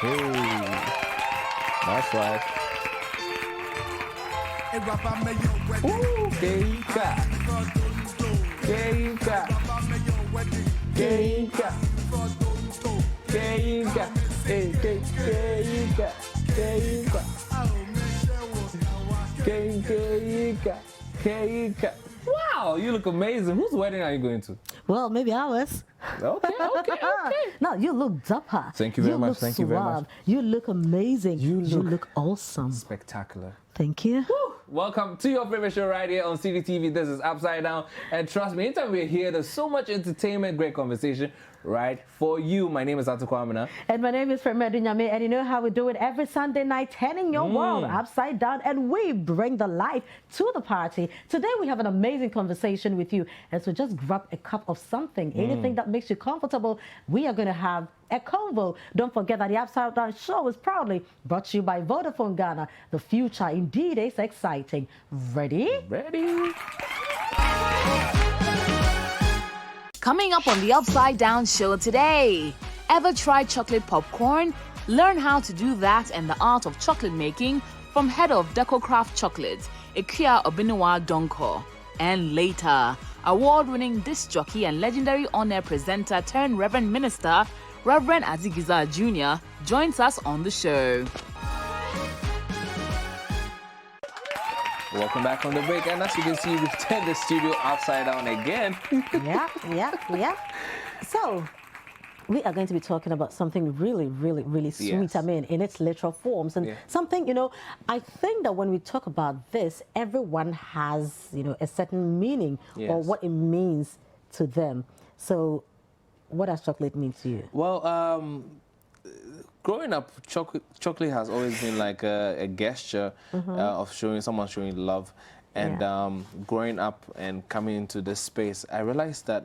Hey, that's right. Ooh, Keika. Keika. Keika. Keika. Hey, Keika. Keika. Keika. Keika. Wow, you look amazing. Whose wedding are you going to? Well, maybe ours. Okay. No, you look dapper. Thank you very much. Thank you very much. You look amazing. You look awesome. Spectacular. Thank you. Woo. Welcome to your favorite show right here on CDTV. This is Upside Down. And trust me, anytime we're here, there's so much entertainment, great conversation right for you. My name is Ato Kwamina. And my name is Frema and Jnr. And you know how we do it every Sunday night, turning your world upside down. And we bring the life to the party. Today we have an amazing conversation with you. And so just grab a cup of something, anything that makes you comfortable. We are going to have a convo. Don't forget that the Upside Down show is proudly brought to you by Vodafone Ghana. The future indeed is exciting. Ready? Ready. Coming up on the Upside Down show today. Ever tried chocolate popcorn? Learn how to do that and the art of chocolate making from head of Deco Craft Chocolate, Akua Obenewaa Donkor. And later, award-winning disc jockey and legendary on-air presenter turned Reverend Minister, Reverend Azigiza Jnr, joins us on the show. Welcome back from the break. And as you can see, we've turned the studio upside down again. Yeah. So, we are going to be talking about something really sweet. Yes. I mean, in its literal forms. And something, you know, I think that when we talk about this, everyone has, you know, a certain meaning or what it means to them. So, what does chocolate mean to you? Well, growing up, chocolate has always been like a gesture of someone showing love. And growing up and coming into this space, I realized that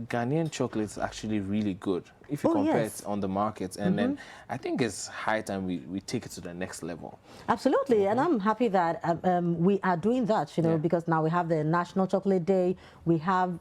Ghanaian chocolate is actually really good if you compare it on the market. And then I think it's high time we take it to the next level. Absolutely. And I'm happy that we are doing that, you know, because now we have the National Chocolate Day. We have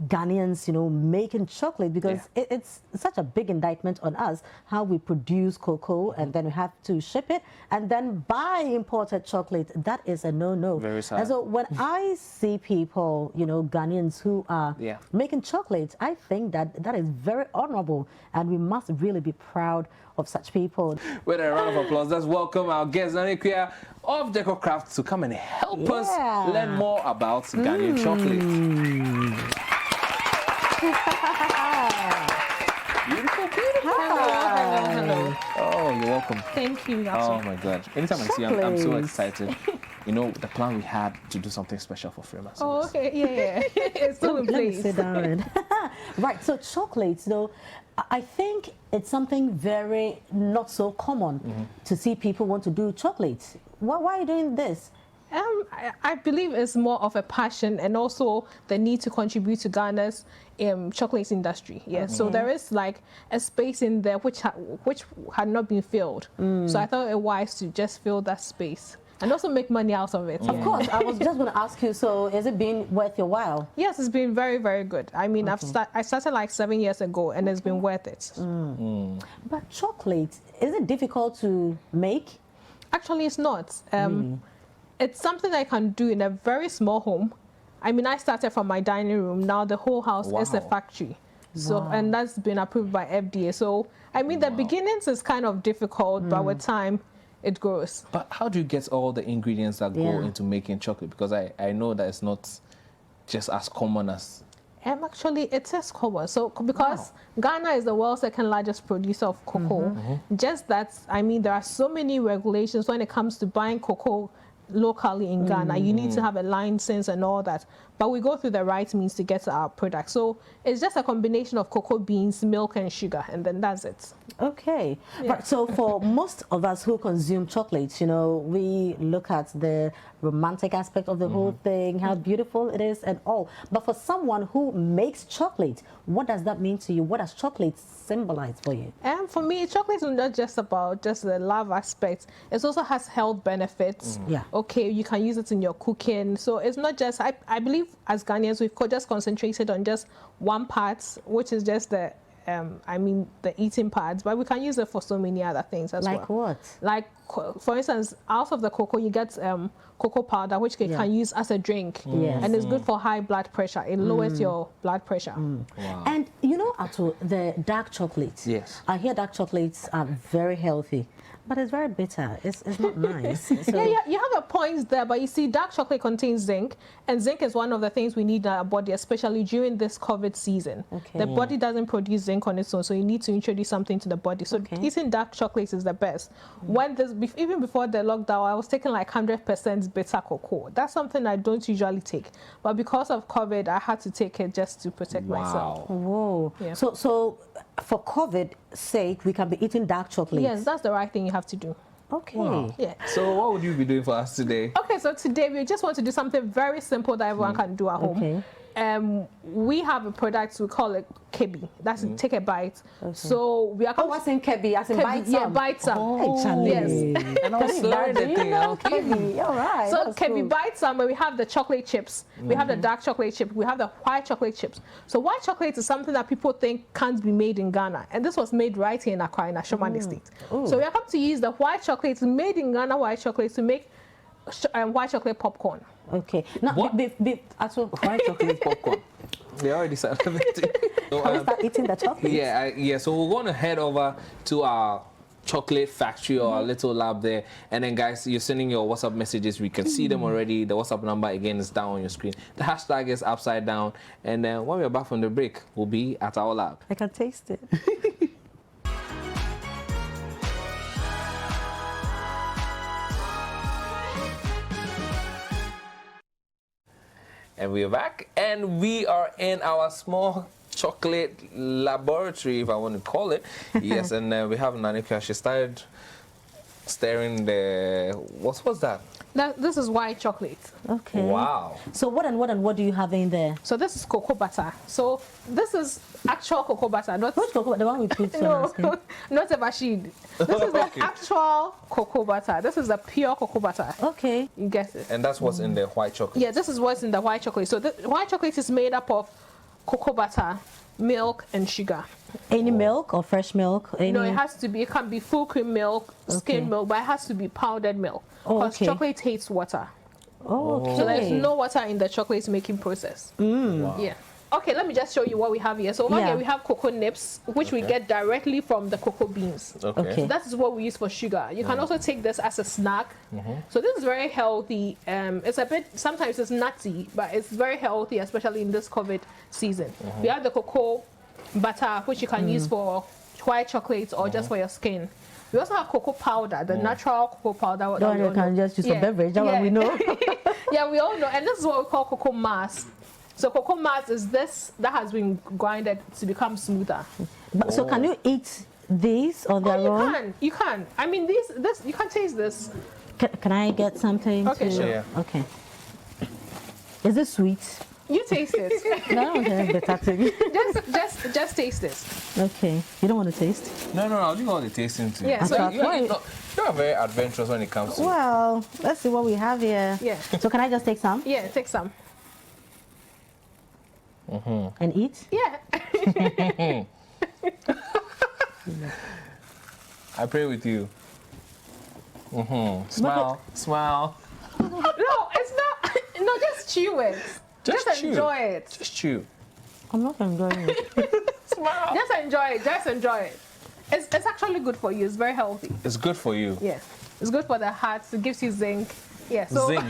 Ghanaians, you know, making chocolate because it's such a big indictment on us how we produce cocoa and then we have to ship it and then buy imported chocolate. That is a no-no. Very sad. And so when I see people, you know, Ghanaians who are making chocolate, I think that that is very honorable and we must really be proud of such people. With a round of applause, let's welcome our guest, Jnr and Akua of Deco Craft, to come and help us learn more about Ghanaian chocolate. Beautiful. Hello. Oh, you're welcome. Thank you. Oh my God. Anytime I see you, I'm so excited. You know, the plan we had to do something special for Frema. Oh, okay. Yeah. It's still in Let me place. sit down. Right, so chocolates, though, I think it's something very not so common to see people want to do chocolates. Why are you doing this? I believe it's more of a passion and also the need to contribute to Ghana's chocolate industry. Yeah, so there is like a space in there which had not been filled. So I thought it wise to just fill that space and also make money out of it. Of course, I was just going to ask you, so is it been worth your while? Yes, it's been very good. I mean, I started like 7 years ago and it's been worth it. But chocolate, is it difficult to make? Actually, it's not. It's something I can do in a very small home. I mean, I started from my dining room. Now the whole house is a factory. So, and that's been approved by FDA. So, I mean, the beginnings is kind of difficult, but with time, it grows. But how do you get all the ingredients that go into making chocolate? Because I know that it's not just as common as... Actually, it is common. So, because Ghana is the world's second largest producer of cocoa, just that, I mean, there are so many regulations when it comes to buying cocoa locally in Ghana. You need to have a license and all that. But we go through the right means to get our product. So it's just a combination of cocoa beans, milk, and sugar, and then that's it. Okay. Right. So for most of us who consume chocolates, you know, we look at the romantic aspect of the whole thing, how beautiful it is and all. But for someone who makes chocolate, what does that mean to you? What does chocolate symbolize for you? And for me, chocolate is not just about just the love aspect. It also has health benefits. Okay, you can use it in your cooking. So it's not just, I believe as Ghanaians, we've just concentrated on just one part, which is just the I mean, the eating pads, but we can use it for so many other things as well. Like what? Like, for instance, out of the cocoa, you get cocoa powder, which you can use as a drink. Yes. And it's good for high blood pressure. It lowers your blood pressure. Wow. And you know, Ato, the dark chocolates. Yes. I hear dark chocolates are very healthy, but it's very bitter. It's not nice. So, Yeah, you have a point there, but you see, dark chocolate contains zinc, and zinc is one of the things we need in our body, especially during this COVID season. Okay. The body doesn't produce zinc on its own, so you need to introduce something to the body. So eating dark chocolates is the best. When this, even before the lockdown, I was taking like 100% bitter cocoa. That's something I don't usually take, but because of COVID, I had to take it just to protect myself. Whoa. Yeah. So for COVID's sake, we can be eating dark chocolates. Yes, that's the right thing you have to do. Okay. Wow. Yeah. So what would you be doing for us today? Okay, so today we just want to do something very simple that everyone can do at home. Okay. We have a product, we call it kebi. That's take a bite. So we are. Oh, what's in kebi? As in bite some? Yeah, bite some. Oh, Charlie. Yes. And I was learning the thing. Kebi. All right. So that's kebi cool. bite some, where we have the chocolate chips, we have the dark chocolate chip, we have the white chocolate chips. So white chocolate is something that people think can't be made in Ghana, and this was made right here in Akua in Ashomani State. So we are going to use the white chocolate made in Ghana white chocolate to make white chocolate popcorn. Okay. Now, Ato, White chocolate popcorn. They already started it. So, can we start eating the chocolate? yeah. So we're going to head over to our chocolate factory or our little lab there, and then guys, you're sending your WhatsApp messages. We can see them already. The WhatsApp number again is down on your screen. The hashtag is upside down, and then when we're back from the break, we'll be at our lab. I can taste it. And we're back, and we are in our small chocolate laboratory, if I want to call it. Yes, and we have Nanika. She started stirring the... What's that? This is white chocolate. Okay. Wow. So what do you have in there? So this is cocoa butter. So this is actual cocoa butter, not Which cocoa? The one we put on no, our skin? not a bashid. This is the Okay. actual cocoa butter. This is the pure cocoa butter. Okay. You get it? And that's what's in the white chocolate. Yeah, this is what's in the white chocolate. So the white chocolate is made up of cocoa butter, milk, and sugar. Any milk or fresh milk? Any... No, it has to be. It can be full cream milk, skim milk, but it has to be powdered milk because chocolate hates water. Oh, okay. So there's no water in the chocolate making process. Wow. Yeah. Okay, let me just show you what we have here. So over here we have cocoa nips, which we get directly from the cocoa beans. Okay. So that is what we use for sugar. You can also take this as a snack. So this is very healthy. It's a bit, sometimes it's nutty, but it's very healthy, especially in this COVID season. We have the cocoa butter, which you can use for white chocolate or just for your skin. We also have cocoa powder, the natural cocoa powder. No, you can just use a beverage, that one we know. Yeah, we all know. And this is what we call cocoa mass. So cocoa mass is this that has been grinded to become smoother. But, so can you eat these on their own? You can. I mean, this you can taste this. Can I get something? Okay, to... sure. Yeah. Okay. Is it sweet? You taste it. No, okay, better to me. just taste this. Okay. You don't want to taste? No, I'll do all the tasting too. Yeah, so you're very adventurous when it comes to... Well, let's see what we have here. Yeah. So can I just take some? Yeah, take some. And eat? Yeah. I pray with you. Smile, smile. No, it's not. No, just chew it. Just chew. enjoy it. Just chew. I'm not enjoying it. Smile. Just enjoy it. Just enjoy it. It's actually good for you. It's very healthy. It's good for you. Yeah. It's good for the heart. It gives you zinc. Yeah. So, Zinc.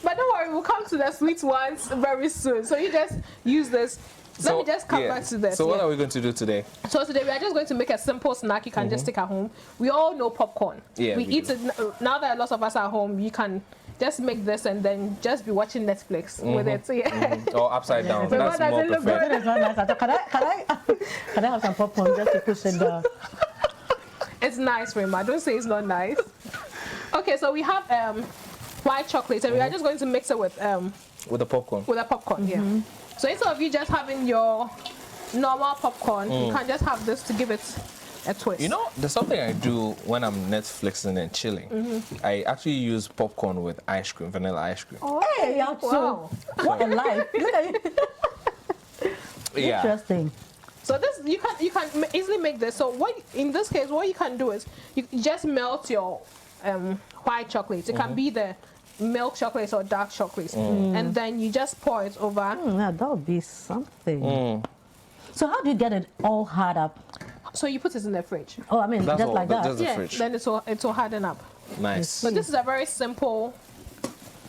But don't worry, we'll come to the sweet ones very soon. So you just use this. Let me just come back to this. So what are we going to do today? So today we are just going to make a simple snack you can just take at home. We all know popcorn. Yeah, we we eat do. it now that a lot of us are at home. You can just make this and then just be watching Netflix with it. So yeah. Or upside down. So That's what more does it look preferred. It's not nice. Can I have some popcorn just to push it down? It's nice, Frema. Don't say it's not nice. Okay, so we have white chocolate, and we are just going to mix it with With the popcorn. a popcorn. Yeah. So instead of you just having your normal popcorn, you can just have this to give it a twist. You know, there's something I do when I'm Netflixing and chilling. I actually use popcorn with ice cream, vanilla ice cream. Oh, Hey, y'all too. wow. What a life. Look at you. Yeah. Interesting. So this you can easily make this. So what in this case, what you can do is you just melt your white chocolate. It can be the milk chocolate or dark chocolate, and then you just pour it over. Yeah, that would be something. So how do you get it all hard up? So you put it in the fridge. Oh, I mean, That's just all, like that. just the Yeah, fridge. then it will harden up. Nice. So this is a very simple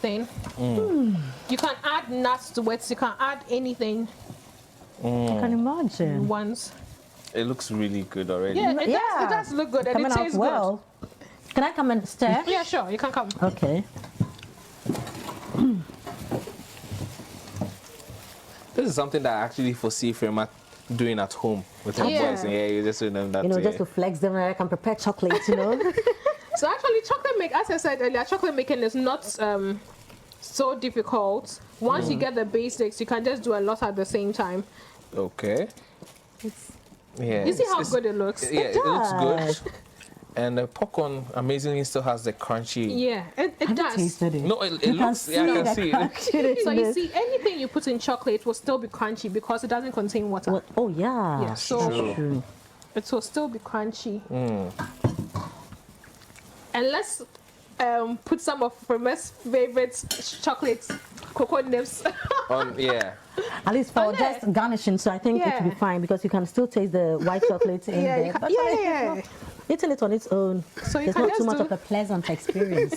thing. You can add nuts to it. You can add anything I can imagine. once. It looks really good already. Yeah, it does look good and Coming it out tastes well. Can I come and stir? good. Yeah, sure, you can come. Okay. This is something that I actually foresee Frema doing at home with her boys. Yeah, you just doing them that. You know, just to flex them, I can prepare chocolate, you know. So actually, as I said earlier, chocolate making is not so difficult. Once you get the basics, you can just do a lot at the same time. Okay. Yeah. You see how good it looks? Yeah, it looks good. And the popcorn amazingly still has the crunchy. Yeah, it does. Tasted it. No, it looks. Yeah, I can see it. So you see, anything you put in chocolate will still be crunchy because it doesn't contain water. What? Oh, yeah. Yeah, so True. it will still be crunchy. And let's put some of Frema's favorite chocolates, cocoa nibs. Yeah. At least for Okay. just garnishing, so I think it will be fine because you can still taste the white chocolate in Yeah, there. you can, But yeah. eating it on its own, So you it's can not just too much do- of a pleasant experience.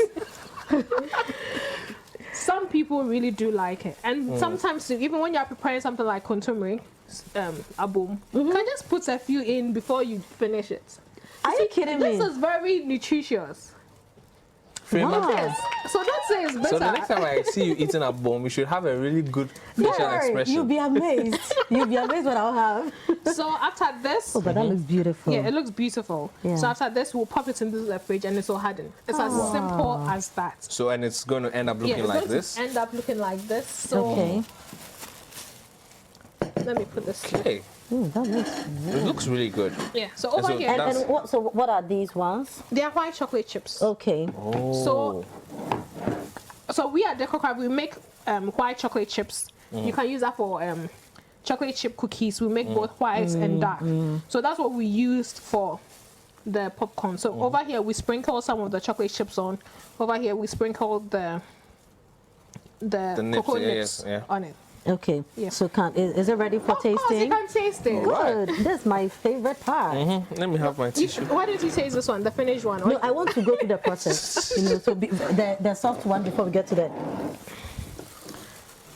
Some people really do like it, and sometimes too, even when you're preparing something like kontomire, abom, you can just put a few in before you finish it. Are you kidding me? This is very nutritious. Frema. Wow. So don't say it's better. So the next time I see you eating a bomb, you should have a really good Don't facial worry, expression. you'll be amazed. You'll be amazed what I'll have. So after this, Oh, but that looks beautiful. yeah, it looks beautiful. Yeah. So after this, we'll pop it into the fridge and it will harden. It's as simple as that. So, and it's going to end up looking it's like going to this. end up looking like this. So Okay. let me put this. Okay. That looks. It looks really good. Yeah. So over so here, And, That's- and what? So what are these ones? they are white chocolate chips. Okay. Oh. So we at Deco Crab, we make white chocolate chips. You can use that for chocolate chip cookies. We make both white and dark. So that's what we used for the popcorn. So over here we sprinkle some of the chocolate chips on. Over here we sprinkle the nibs, cocoa yeah, nibs yeah. on it. Okay. Yeah. So is it ready for Of course, you tasting? can taste it. Good. That's my favorite part. Let me have my tissue. Why don't you taste this one, the finished one? No, I want to go through the process. You know, so the soft one before we get to the.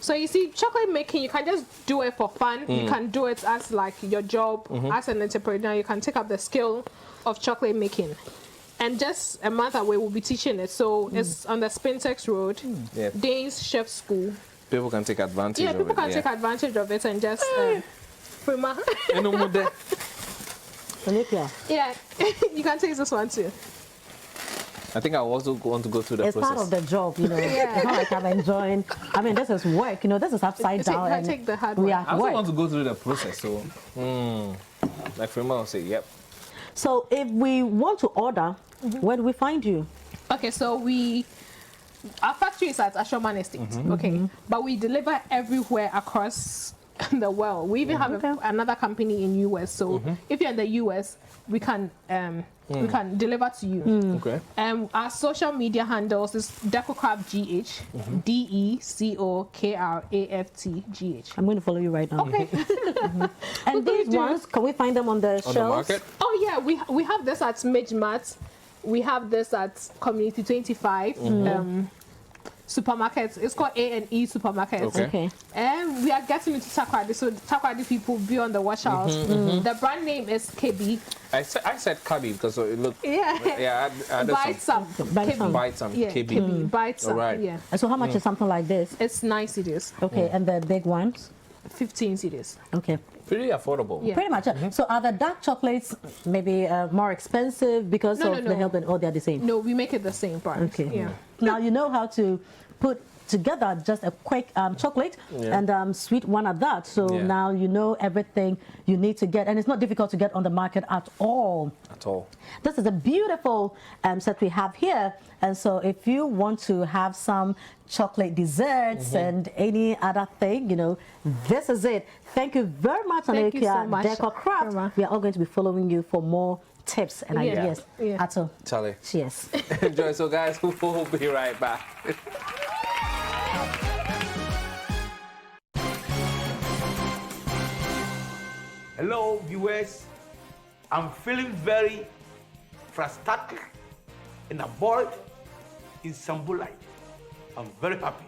So you see, chocolate making, you can just do it for fun. You can do it as like your job, as an entrepreneur. You can take up the skill of chocolate making. And just a month away, we'll be teaching it. So it's on the Spintex Road, Yeah. Danes Chef School. People can take advantage Yeah, of people it. can take advantage of it and just Frema. Olivia, Yeah, you can taste this one too. I think I also want to go through the it's part of process. the job, you know. Yeah. It's not like I'm enjoying. I mean, this is work, you know. This is upside down. and Take the hard we one. are I at also work. want to go through the process. So, like Frema will say, yep. So if we want to order, where do we find you? Okay, so our factory is at Ashoman Estate, okay? But we deliver everywhere across the world. We even have another company in US. So if you're in the US, we can deliver to you. Okay. Our social media handles is DecoCraftGH, DecoCraftGH. I'm going to follow you right now. Okay. And these ones, can we find them on the On shelves? the market? Oh yeah, we have this at Midgemart. We have this at Community 25 supermarkets. It's called A&E Supermarkets. Okay. Okay. And we are getting into Takoradi, so Takoradi people be on the watch out. The brand name is KB. I said Kabi because it looked. Yeah. Yeah, I Buy added some. some. Buy KB. some. Buy some. Yeah, KB. KB. Buy some. Alright. Yeah. And so how much is something like this? It's 9 CDs, Okay, and the big ones? 15 CDs. Okay. Pretty affordable. Yeah. Pretty much. So are the dark chocolates maybe more expensive because No, of no, the no. health and all they're the same? No, we make it the same price. Okay. Yeah. Now you know how to put together just a quick chocolate and sweet one at that. So Yeah. now you know everything you need to get, and it's not difficult to get on the market at all. at all. This is a beautiful set we have here, and so if you want to have some chocolate desserts and any other thing, you know, this is it. Thank you very much, Akua Decor Craft. We are all going to be following you for more tips and ideas. Ato, Charlie. cheers. Enjoy. So guys, we'll be right back. Hello, viewers. I'm feeling very frustrated and bored in Sambulai. I'm very happy.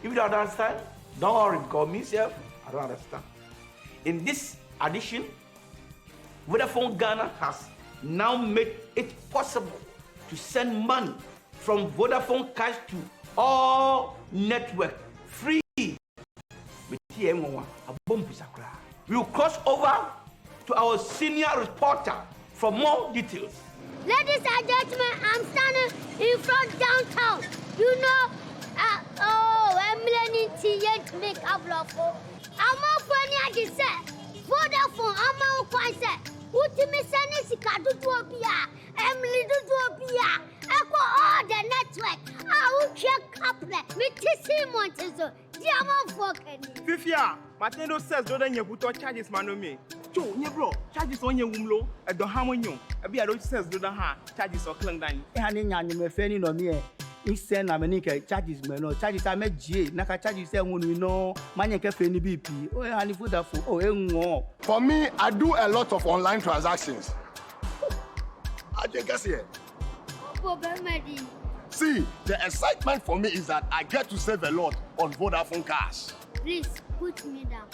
If you don't understand, don't worry, because myself, I don't understand. In this edition, Vodafone Ghana has now made it possible to send money from Vodafone Cash to all network free. We will cross over to our senior reporter for more details. Ladies and gentlemen, I'm standing in front downtown. You know, I'm learning to make a vlog. I'm not funny at the set. Vodafone, I'm not quite set. Ultimate Senesika do Topia, Emily do Topia, Echo all the network. I will check up there. Me Tissi Montezo, Diamond Forken. Fifia, Matendo says, don't you put charges, Manome? Joe, bro, charges on your wumlo, at the harmonium. A beer says, do not have charges or clang down. Hanging on your friend no me. Instead, America charges me no charges. I met G. Naka charges say when we know money cafe ni BP. Oh, honey food for oh, For me, I do a lot of online transactions. I think I see. See, the excitement for me is that I get to save a lot on Vodafone Cash. Please put me down.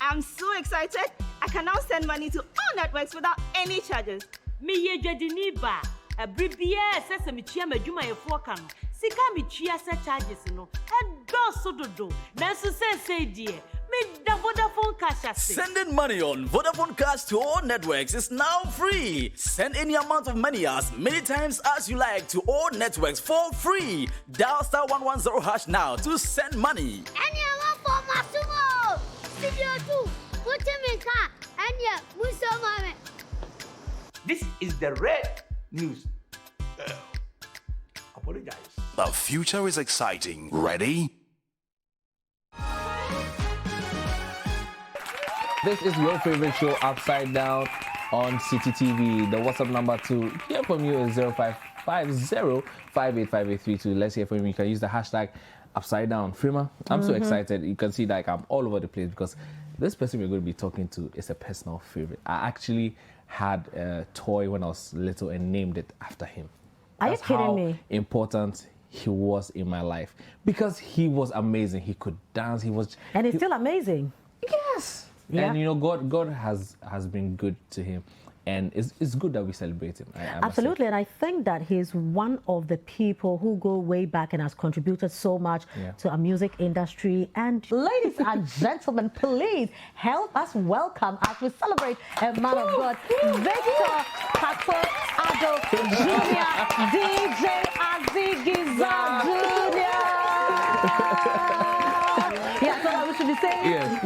I'm so excited. I can now send money to all networks without any charges. Me ye jediniba. A bribia says me chia me juma ye fokan. Sika me chia se charges no. E do so do. Nanso say dear. Me da Vodafone Cash. Sending money on Vodafone Cash to all networks is now free. Send any amount of money as many times as you like to all networks for free. Dial *110# now to send money. Anyone for Masumo. Studio 2. Put him in car. And yeah, Musoma. This is the red news. Apologize. The future is exciting. Ready? This is your favorite show, Upside Down, on CTTV. The WhatsApp number to hear from you is 0550-585832. Let's hear from you. You can use the hashtag Upside Down. Frema, I'm so excited. You can see like I'm all over the place because this person we're going to be talking to is a personal favorite. I actually had a toy when I was little and named it after him. Are you kidding me? How important he was in my life because he was amazing. He could dance. And he's still amazing. Yes. Yeah. And you know, God has been good to him, and it's good that we celebrate him. I Absolutely, and I think that he's one of the people who go way back and has contributed so much to our music industry. And ladies and gentlemen, please help us welcome as we celebrate a man of God, Victor Akua Jnr, DJ Azigiza Jnr. Yeah, so we should be saying, yes.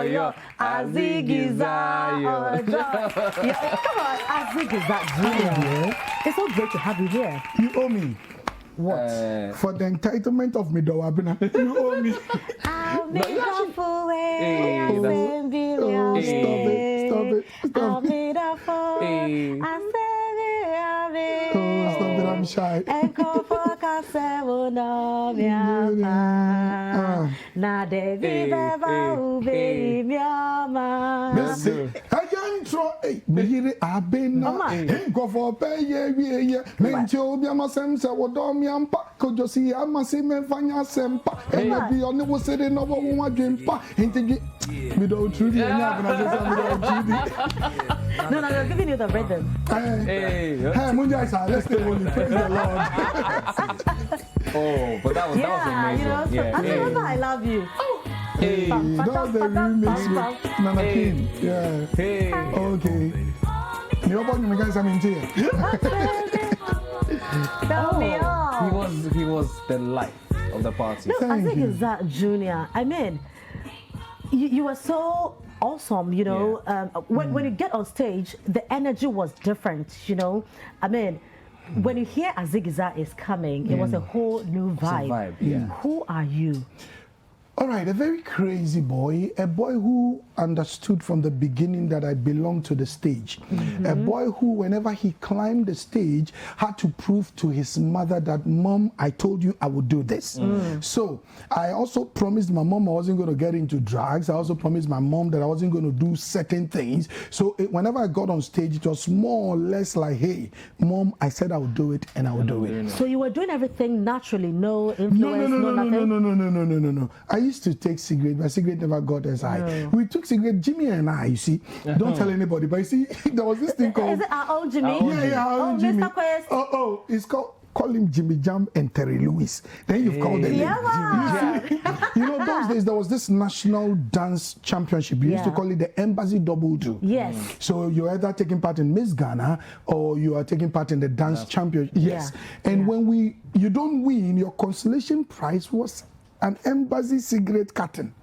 Yo, Azigiza Jnr. Come on, Azigiza Jnr. It's so great to have you here. You owe me. What? For the entitlement of me, Abena. You owe me. I'll be the fool. Stop it, I'm shy. No, I'm giving you the rhythm. Hey, let's stay holy. Praise the Lord. Oh, but that was amazing. You know, I love you. Hey, that was the remix with Nana King. Yeah. Hey. Okay. You open your guys, I'm in here. Tell me all. He was the life of the party. No, I think it's that Junior. I mean, you were so awesome, you know. When you get on stage, the energy was different, you know. I mean, when you hear Azigiza is coming, it was a whole new vibe. Who are you? All right, a very crazy boy, a boy who understood from the beginning that I belonged to the stage. A boy who, whenever he climbed the stage, had to prove to his mother that, Mom, I told you I would do this. So I also promised my mom I wasn't going to get into drugs. I also promised my mom that I wasn't going to do certain things. So whenever I got on stage, it was more or less like, hey, Mom, I said I would do it, and I would do it. So you were doing everything naturally, no influence, no. I used to take cigarette, but cigarette never got as high. We took cigarette, Jimmy and I, you see. Don't tell anybody, but you see, there was this thing called... Is it our own Jimmy? Our own Jimmy. Mr. Quest. It's called... Call him Jimmy Jam and Terry Lewis. Then you've called them. You know, those days there was this national dance championship. We used to call it the Embassy Double Do. Yes. So you're either taking part in Miss Ghana or you are taking part in the dance championship. Yes. And when you don't win, your consolation prize was an Embassy cigarette carton.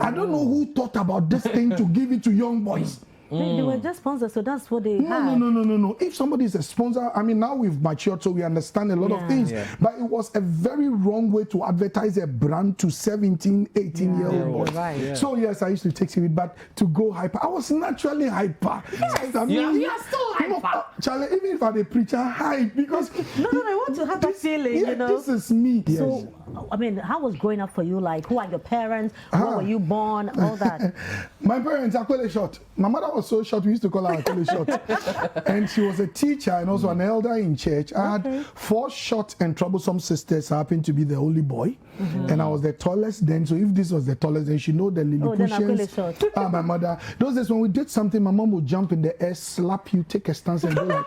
I don't know who thought about this thing to give it to young boys. They were just sponsors, so that's what they had. No. If somebody is a sponsor, I mean, now we've matured, so we understand a lot of things. But it was a very wrong way to advertise a brand to 17, 18-year-old boys. Right. So yes, I used to take it, but to go hyper, I was naturally hyper. Yes, I mean, you are still hyper. Charlie, even if I'm a preacher, hype, because... No, I want to have that feeling, you know. This is me. So, I mean, how was growing up for you? Like, who are your parents? Where were you born? All that. My parents are quite short. My mother was so short, we used to call her Akua short. And she was a teacher and also an elder in church. I had 4 short and troublesome sisters. I happened to be the only boy. And I was the tallest then. So if this was the tallest, then she know the Lilliputians. My mother. Those days when we did something, my mom would jump in the air, slap you, take a stance and go like,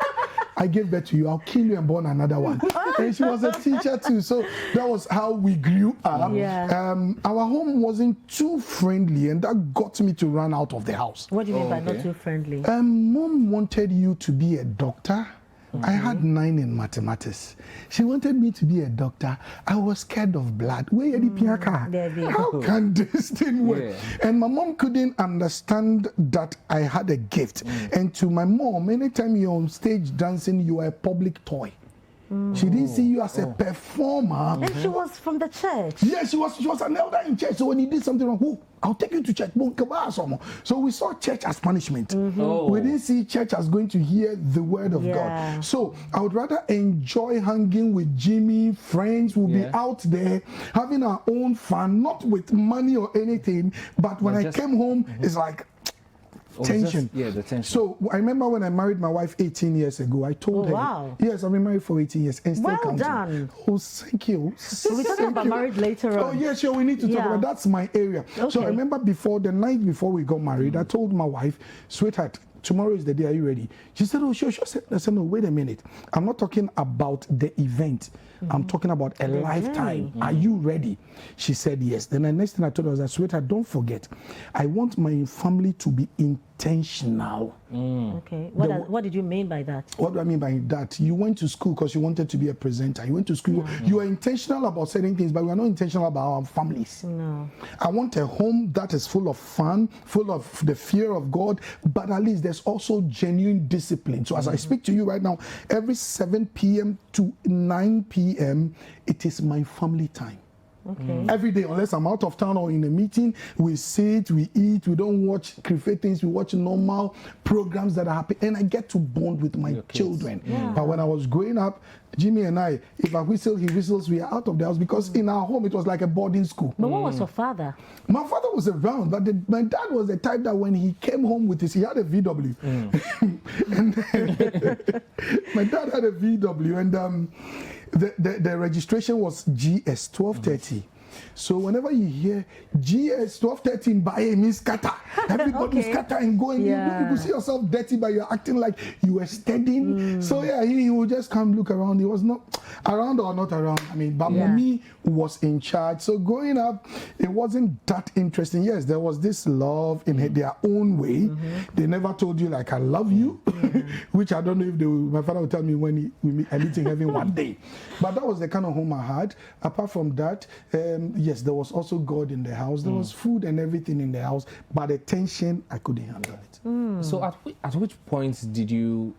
I gave birth to you, I'll kill you and born another one. And she was a teacher too, so that was how we grew up. Our home wasn't too friendly, and that got me to run out of the house. What do you mean by not too friendly? Mom wanted you to be a doctor. I had 9 in mathematics. She wanted me to be a doctor. I was scared of blood. How can this thing work? And my mom couldn't understand that I had a gift. And to my mom, anytime you're on stage dancing, you are a public toy. She didn't see you as a performer. And she was from the church. Yes, she was an elder in church. So when you did something wrong, I'll take you to church. So we saw church as punishment. We didn't see church as going to hear the word of God. So I would rather enjoy hanging with Jimmy, friends. We'll be out there having our own fun, not with money or anything. But when I came home, it's like, tension. The tension. So I remember when I married my wife 18 years ago, I told her, yes, I've been married for 18 years and still counting. Done. Oh, thank you. We'll be talking about marriage later on. Oh, yeah, sure, we need to talk about that's my area. So I remember the night before we got married, I told my wife, sweetheart, tomorrow is the day, are you ready? She said, oh, sure. I said, no, wait a minute. I'm not talking about the event. I'm talking about a lifetime. Are you ready? She said yes. Then the next thing I told her was that, sweetheart, don't forget, I want my family to be intentional. Okay. What did you mean by that? What do I mean by that? You went to school because you wanted to be a presenter. You went to school. You are intentional about certain things, but we are not intentional about our families. No. I want a home that is full of fun, full of the fear of God, but at least there's also genuine discipline. So as I speak to you right now, every 7 p.m. to 9 p.m., it is my family time. Okay. Every day, unless I'm out of town or in a meeting, we sit, we eat, we don't watch creative things, we watch normal programs that are happening, and I get to bond with my children. But when I was growing up, Jimmy and I, if I whistle, he whistles, we are out of the house because in our home it was like a boarding school. But what was your father? My father was around, but my dad was the type that when he came home with he had a VW. And my dad had a VW, and the registration was GS 1230. So whenever you hear GS 1213 by a means scatter, everybody scatter and going. You see yourself dirty, but you're acting like you were studying. So he would just come look around. He was not around or not around. I mean, but mommy was in charge. So growing up, it wasn't that interesting. Yes, there was this love in their own way. They never told you like I love you, which I don't know if my father would tell me when I meet in heaven one day. But that was the kind of home I had. Apart from that, Yes, there was also God in the house. There was food and everything in the house, but the tension, I couldn't handle it. So at which point did you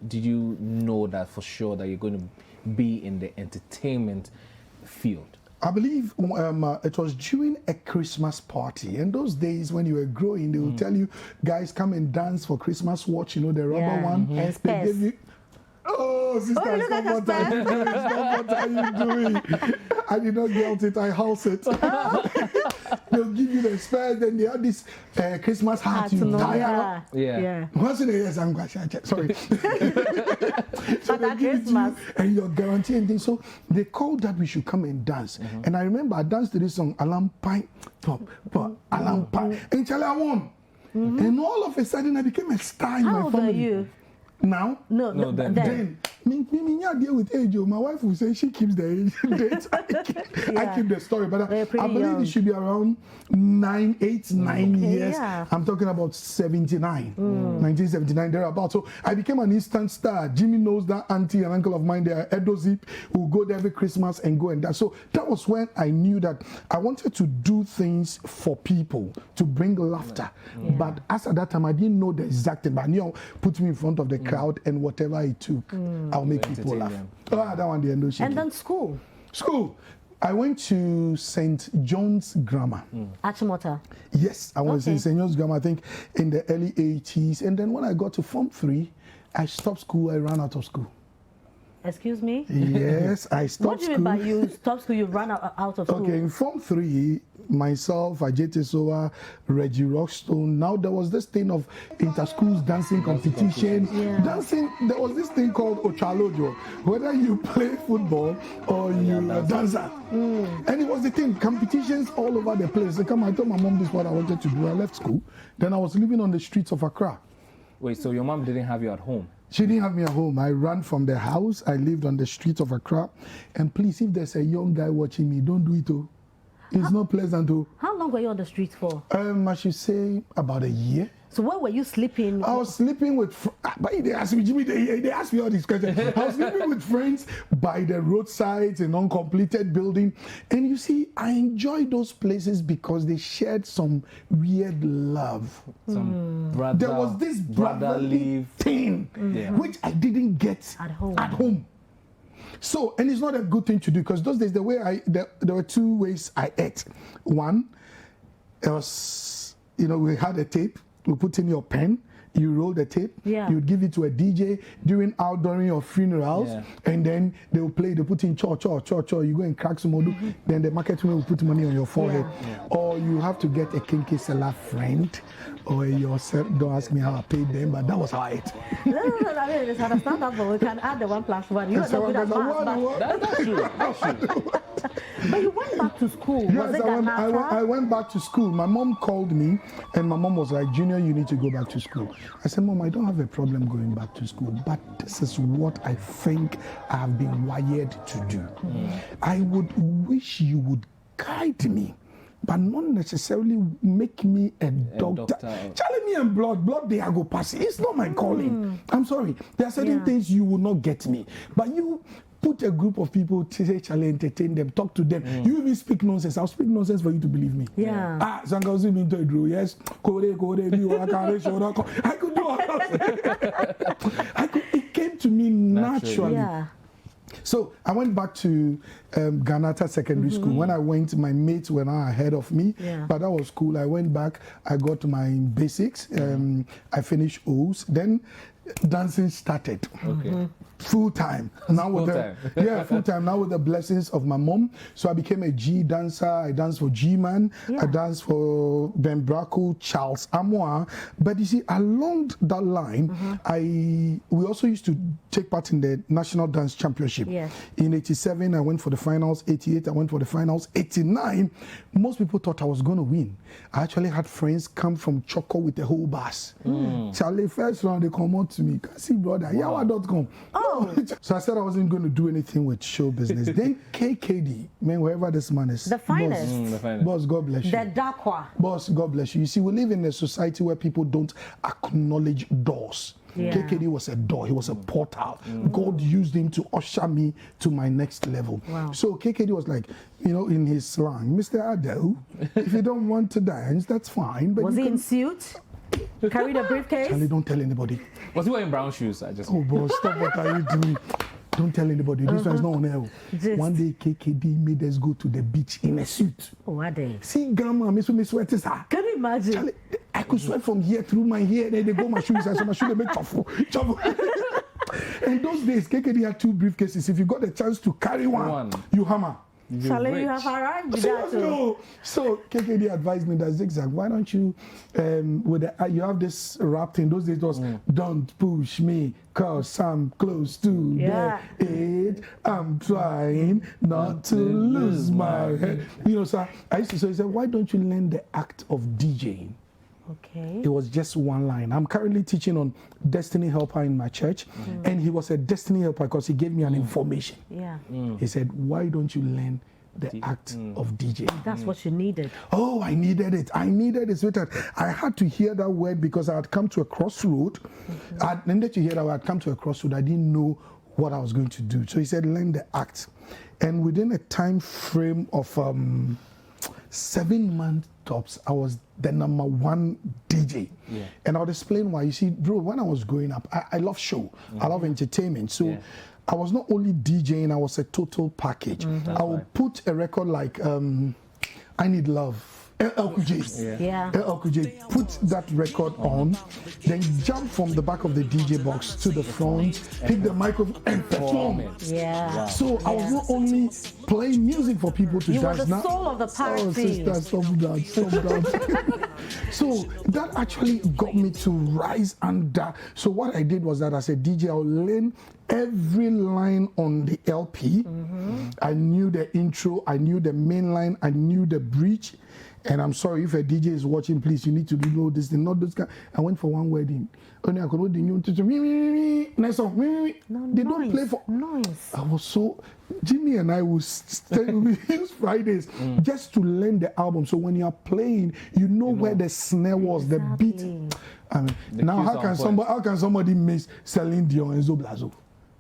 know that for sure that you're going to be in the entertainment field? I believe it was during a Christmas party. And those days when you were growing, they would tell you, guys, come and dance for Christmas watch, you know, the rubber one. They gave you, oh, sister, stop what are you doing? Stop what are you doing? I did not guilt it, I house it. They'll give you the spares, then they have this Christmas hat you tie around. Yeah. Once in a year, I'm going to sorry. So they give it to you, and you're guaranteeing things. So they called that we should come and dance. And I remember I danced to this song, Alam Pine, Top, Alam Pine. And Charlie, I won. And all of a sudden, I became a star in my family. How old are you? Now? No, then. Me deal with age. My wife will say she keeps the age date. I keep the story, but I believe it should be around 9 years. Yeah. I'm talking about 1979 thereabout. So I became an instant star. Jimmy knows that auntie and uncle of mine, they are Edo Zip, who go there every Christmas and go and dance. So that was when I knew that I wanted to do things for people to bring laughter. But as at that time, I didn't know the exact thing. But I knew put me in front of the crowd and whatever it took, I'll make people laugh. That one they know. And then school. I went to St. John's Grammar. Achimota. Yes, I was in St. John's Grammar, I think, in the early 80s. And then when I got to Form 3, I stopped school, I ran out of school. Excuse me? Yes, I stopped school. What do you mean by you stopped school, you ran out of school? Okay, in Form 3, myself, Ajete Soa, Reggie Rockstone. Now there was this thing of inter-schools dancing competition. Dancing, there was this thing called Ochalojo, whether you play football or you dancer. And it was the thing, competitions all over the place. I told my mom this is what I wanted to do. I left school. Then I was living on the streets of Accra. Wait, so your mom didn't have you at home? She didn't have me at home. I ran from the house. I lived on the streets of Accra. And please, if there's a young guy watching me, don't do it. It's not pleasant. How long were you on the streets for? I should say about a year. So where were you sleeping? I was sleeping with, but they asked me, Jimmy, they asked me all these questions. I was sleeping with friends by the roadsides in uncompleted building. And you see, I enjoyed those places because they shared some weird love. There was this brotherly thing, which I didn't get at home. So, and it's not a good thing to do because those days, there were two ways I ate. One, it was, we had a tape. You put in your pen, you roll the tape, you give it to a DJ during outdooring or funerals, and then they will play, they put in cho, you go and crack some odu, then the marketing will put money on your forehead. Or you have to get a kinky seller friend, or yourself, don't ask me how I paid them, but that was how I ate. No, I mean, it's understandable. We can add the 1 + 1. You're not good at math, That's true. But you went back to school. Yes, I went back to school. My mom called me, and my mom was like, Junior, you need to go back to school. I said, Mom, I don't have a problem going back to school, but this is what I think I have been wired to do. I would wish you would guide me, but not necessarily make me a doctor. Challenge me and blood they are go pass. It's not my calling. I'm sorry. There are certain things you will not get me, but you put a group of people to say, entertain them, talk to them. You even speak nonsense. I'll speak nonsense for you to believe me. Zangazi mean to draw. Yes, I could do all that. It came to me naturally. So I went back to Ghanata Secondary School. When I went, my mates were now ahead of me, but that was cool. I went back, I got my basics, I finished O's. Then dancing started. Full time. Now with full time. Now with the blessings of my mom. So I became a G dancer. I danced for G-Man. I danced for Ben Braco, Charles Amoa. But you see, along that line, we also used to take part in the National Dance Championship. In 87, I went for the finals. 88, I went for the finals. 89, most people thought I was going to win. I actually had friends come from Choco with the whole bus. Charlie, first round, they come out to me. See, brother, yawa.com. So I said I wasn't going to do anything with show business. Then KKD, man, wherever this man is. The finest. Boss, God bless you. The Dakwa. Boss, God bless you. You see, we live in a society where people don't acknowledge doors. Yeah. KKD was a door, he was a portal. God used him to usher me to my next level. Wow. So KKD was like, you know, in his slang, Mr. Adele, if you don't want to dance, that's fine. But was he in suit? Carried a briefcase? Charlie, don't tell anybody. Was he wearing brown shoes? Oh, bro, stop, what are you doing? Don't tell anybody. This one is not on air. One day, KKD made us go to the beach in a suit. Oh, what day? See, grandma, me sweat is her. Can you imagine? Charlie, I could sweat from here through my hair, then they go my shoes, and so my shoes they make truffle. In those days, KKD had 2 briefcases. If you got the chance to carry one. You hammer. Charlie, you have arrived with that too. So KKD advised me that Zigzag, why don't you, with the, you have this rap thing. Those days it was, don't push me, cause I'm close to the edge. I'm trying not to lose my head. You know, so I used to say, he said, why don't you learn the act of DJing? Okay. It was just one line. I'm currently teaching on Destiny Helper in my church, and he was a Destiny Helper because he gave me an information. Yeah. He said, why don't you learn the act of DJ? That's what you needed. Oh, I needed it. I needed it, sweetheart. I had to hear that word because I had come to a crossroad. I needed to hear that I had come to a crossroad. I didn't know what I was going to do. So he said, learn the act. And within a time frame of 7 months tops, I was the #1 DJ. Yeah. And I'll explain why. You see, bro, when I was growing up, I love show. I love entertainment. So I was not only DJing, I was a total package. I would put a record like I Need Love. LQJ, put that record on, then jump from the back of the DJ box to the front, pick the microphone and perform. So I was not only playing music for people to dance. You were the soul of the party. Oh, sister, stop that. So that actually got me to rise under. So what I did was that as a DJ, I'll learn every line on the LP. I knew the intro, I knew the main line, I knew the bridge. And I'm sorry if a DJ is watching, please, you need to know this thing, not this guy. I went for one wedding. Only I could know the new next song. They don't play for noise. I was so Jimmy and I will use Fridays just to learn the album. So when you are playing, you know where the snare was, the beat. I mean, now how can somebody miss Celine Dion and Zoblazo?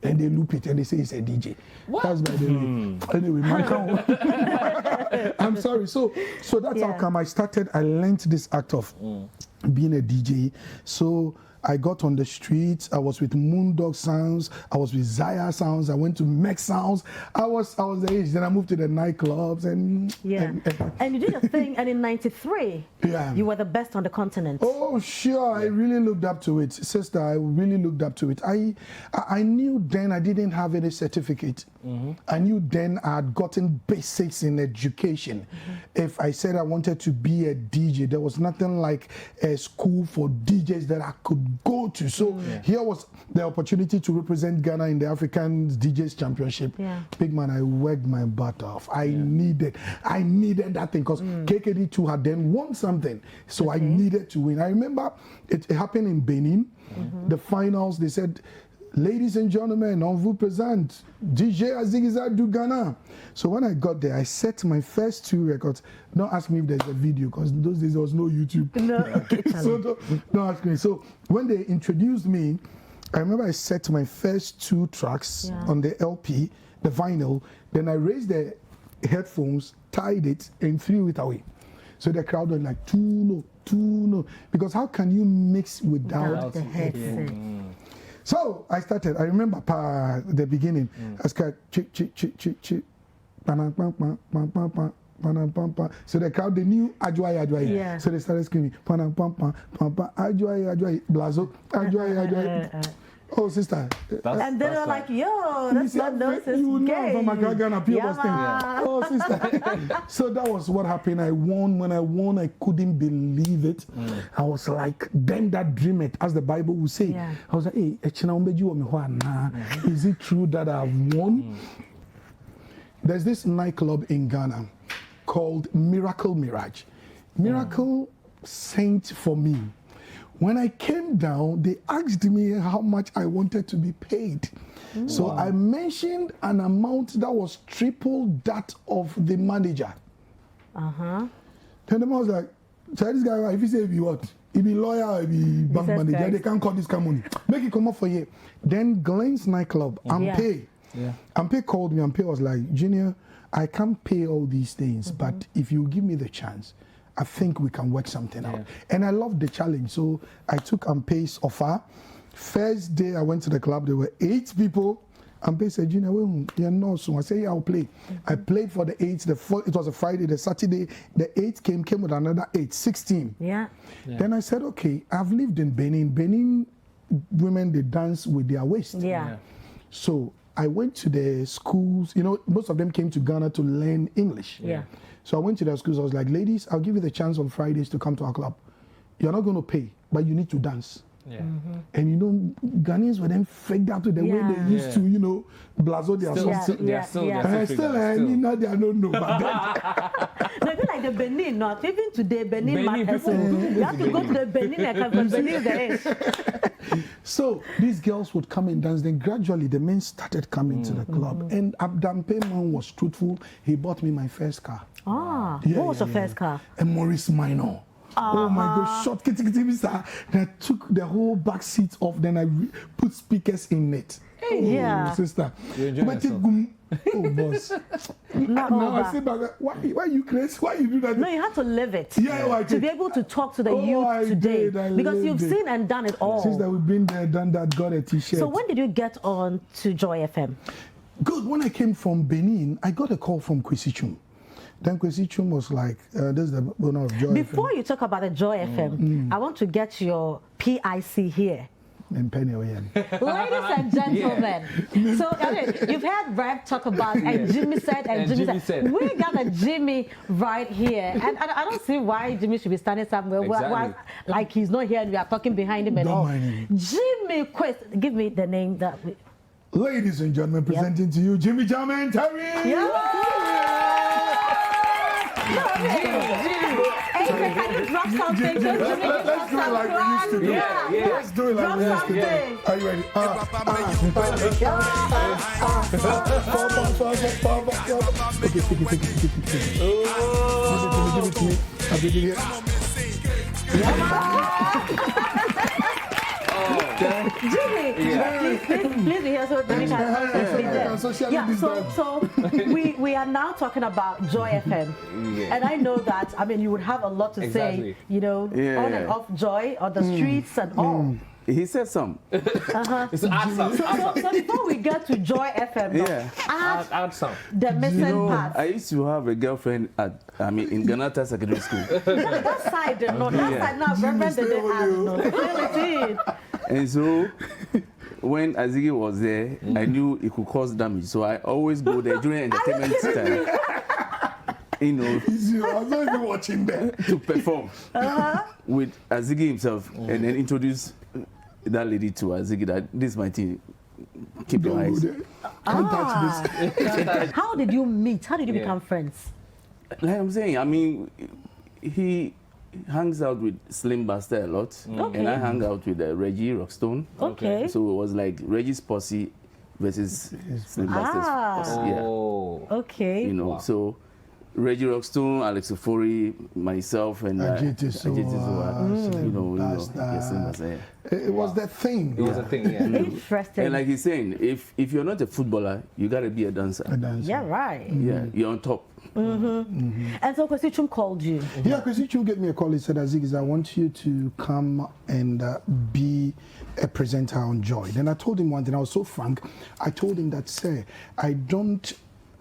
And they loop it and they say it's a DJ. What? That's by the way. Anyway, my count. I'm sorry. So that's how come I started. I learned this act of being a DJ. So I got on the streets. I was with Moondog Sounds. I was with Zaya Sounds. I went to Mex Sounds. I was the age. Then I moved to the nightclubs and and you did a thing. And in '93, you were the best on the continent. Oh sure, I really looked up to it, sister. I really looked up to it. I knew then I didn't have any certificate. I knew then I had gotten basics in education. If I said I wanted to be a DJ, there was nothing like a school for DJs that I could go to. So here was the opportunity to represent Ghana in the African DJs Championship. Big man, I worked my butt off. I needed that thing because KKD too had then won something. So I needed to win. I remember it happened in Benin. The finals, they said, ladies and gentlemen, on vous présente DJ Azigiza Jnr Ghana. So when I got there, I set my first 2 records. Don't ask me if there's a video, because those days there was no YouTube. No. So don't ask me. So when they introduced me, I remember I set my first 2 tracks on the LP, the vinyl. Then I raised the headphones, tied it, and threw it away. So the crowd was like, too no. Because how can you mix without the headset? So I started. I remember the beginning. I started chick. So the crowd, they knew Ajwai. So they started screaming, Ajwai, Blazo, Ajwai. Oh, sister. And they were like, yo, that's not nonsense. You know from Ghana, Oh, sister. So that was what happened. I won. When I won, I couldn't believe it. I was like, then that dream it, as the Bible would say. I was like, hey, is it true that I've won? There's this nightclub in Ghana called Mirage. Miracle sent for me. When I came down, they asked me how much I wanted to be paid. So I mentioned an amount that was triple that of the manager. Then the man was like, So this guy, if he say he be what? He be lawyer or he be bank manager, Christ. they can't call this kind of money. Make it come up for you. Then Glenn's nightclub, Ampe. Yeah. Ampe called me. Ampe was like, Junior, I can't pay all these things, but if you give me the chance, I think we can work something out. And I loved the challenge. So I took Ampe's offer. First day I went to the club, there were 8 people. Ampe said, Junior, you're not so. I said, yeah, I'll play. I played for the 8. It was a Friday, the Saturday. The 8 came with another 8, 16. Yeah. Then I said, okay, I've lived in Benin. Benin women, they dance with their waist. Yeah. So I went to the schools. You know, most of them came to Ghana to learn English. Yeah. So I went to their schools. I was like, ladies, I'll give you the chance on Fridays to come to our club. You're not going to pay, but you need to dance. Yeah. And you know, Ghanaians were then faked out to the way they used to, you know, blazo their now they don't know. But they be like the Benin, not even today, Benin person. You have to go to the Benin and come from Benin the age. So these girls would come and dance. Then gradually the men started coming to the club. And Abdampe man was truthful. He bought me my first car. What was your first car? A Maurice Minor. Oh my God, short kitty sir. Then I took the whole back seat off, then I put speakers in it. Yeah. Sister. You enjoy yourself. Oh boss. Not now over. I say back, why you crazy? Why you do that? No, you have to live it. Yeah, to be able to talk to the youth today. Because you've seen and done it all. Since that we've been there, done that, got a t-shirt. So when did you get on to Joy FM? Good. When I came from Benin, I got a call from Kwesi Chum. Then Kwesi Chum was like, this is the owner of Joy Before FM. you talk about the Joy FM, I want to get your PIC here. And Penny Oyen. Ladies and gentlemen, so I mean, you've heard Rev talk about and Jimmy said and Jimmy said. We got a Jimmy right here, and I don't see why Jimmy should be standing somewhere why, like he's not here and we are talking behind him and all. Jimmy, give me the name that. Ladies and gentlemen, presenting to you Jimmy Jam and Terry. Can you drop something? Let's do it like we used to do. Let's do it like we used to do. Are you ready? Okay, take it. Give it to me. I'll give it Jimmy, please be here so Jimmy can so we are now talking about Joy FM. And I know that, I mean, you would have a lot to say, you know, on and off Joy, on the streets and all. He said some. So before we get to Joy FM, add some. The missing part. I used to have a girlfriend in Ghana Secondary School. That side, no, that side now, Reverend didn't have, And so, when Azigi was there, I knew it could cause damage. So I always go there during entertainment time. You know, I was not even watching there to perform with Azigi himself and then introduce that lady to Azigi that this is my team. Keep your eyes. Can't touch this. How did you meet? How did you become friends? Like I'm saying, I mean, he hangs out with Slim Buster a lot, and I hang out with Reggie Rockstone. Okay. So it was like Reggie's posse versus Slim Buster's posse. Yeah. Okay. You know, so Reggie Rockstone, Alex Ofori, myself, and Azigiza Jnr. It was that thing. It was a thing, yeah. Interesting. And like he's saying, if you're not a footballer, you gotta be a dancer. Yeah, right. Yeah, you're on top. And so Kwesi Chum called you. Yeah, Kwesi Chum gave me a call. He said, Azigiza, I want you to come and be a presenter on Joy. Then I told him one thing. I was so frank. I told him that, sir, I don't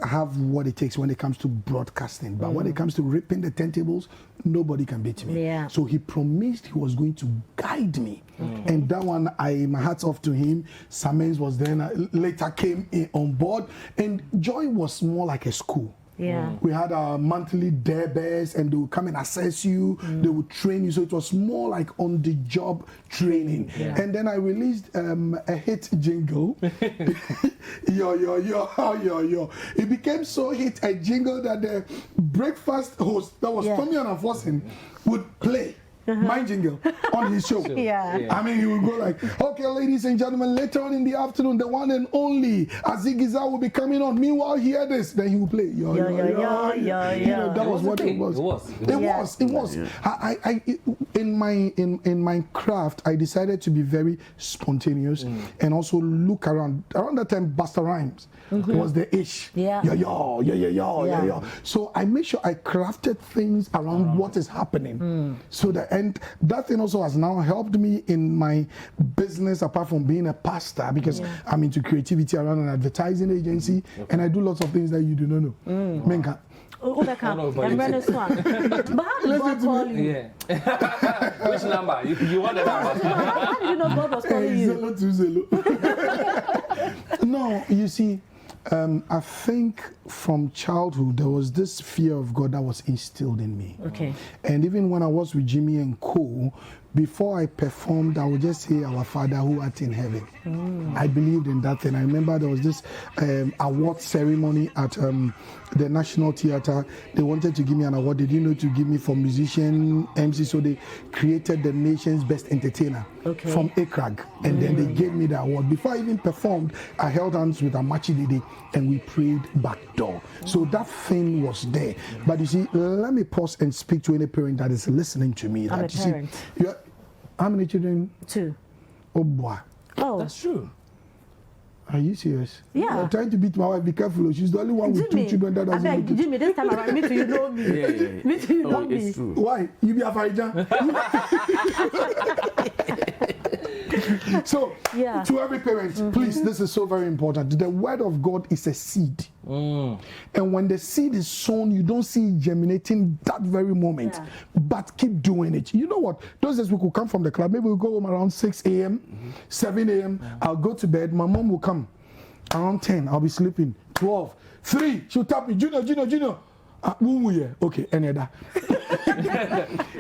have what it takes when it comes to broadcasting, but when it comes to ripping the turntables, nobody can beat me. Yeah. So he promised he was going to guide me, and that one, my hats off to him. Samens was then later came in on board, and Joy was more like a school. Yeah. We had our monthly derbers, and they would come and assess you. They would train you. So it was more like on-the-job training. Yeah. And then I released a hit jingle. yo. It became so hit a jingle that the breakfast host, that was Tommy and Afosin, would play. my jingle on his show. Yeah. I mean, he will go like, okay, ladies and gentlemen, later on in the afternoon, the one and only Azigiza will be coming on. Meanwhile, hear this. Then he will play. You know, that was what it was. It was. I in my craft, I decided to be very spontaneous and also look around. Around that time, Busta Rhymes was the ish. Yeah. So I made sure I crafted things around what is happening. So that thing also has now helped me in my business, apart from being a pastor, because I'm into creativity around an advertising agency, and I do lots of things that you do not know. Menka. But how did God call you? Yeah. Which number? You want the number? How did you know God was calling you? Zelo. No, you see, I think from childhood there was this fear of God that was instilled in me. Okay. And even when I was with Jnr and Co, before I performed, I would just say, "Our Father who art in heaven." I believed in that thing. I remember there was this award ceremony at the National Theatre. They wanted to give me an award. They didn't know to give me for musician, MC, so they created the nation's best entertainer from ACRAG. And then they gave me the award. Before I even performed, I held hands with Amachi Dede and we prayed back door. So that thing was there. But you see, let me pause and speak to any parent that is listening to me. I'm a parent. How many children? 2. Oh boy. Oh. That's true. Are you serious? Yeah. I'm trying to beat my wife. Be careful. She's the only one with 2 children that doesn't make it. Jimmy, this time around, me too, you know me. Yeah. Me too, you know me. It's true. Why? You be a Farija? So, to every parent, please, this is so very important. The word of God is a seed. And when the seed is sown, you don't see it germinating that very moment. But keep doing it. You know what? Those days we could come from the club. Maybe we'll go home around 6 a.m., 7 a.m. I'll go to bed. My mom will come around 10. I'll be sleeping. 12, 3. She'll tap me. Junior. Okay, and that.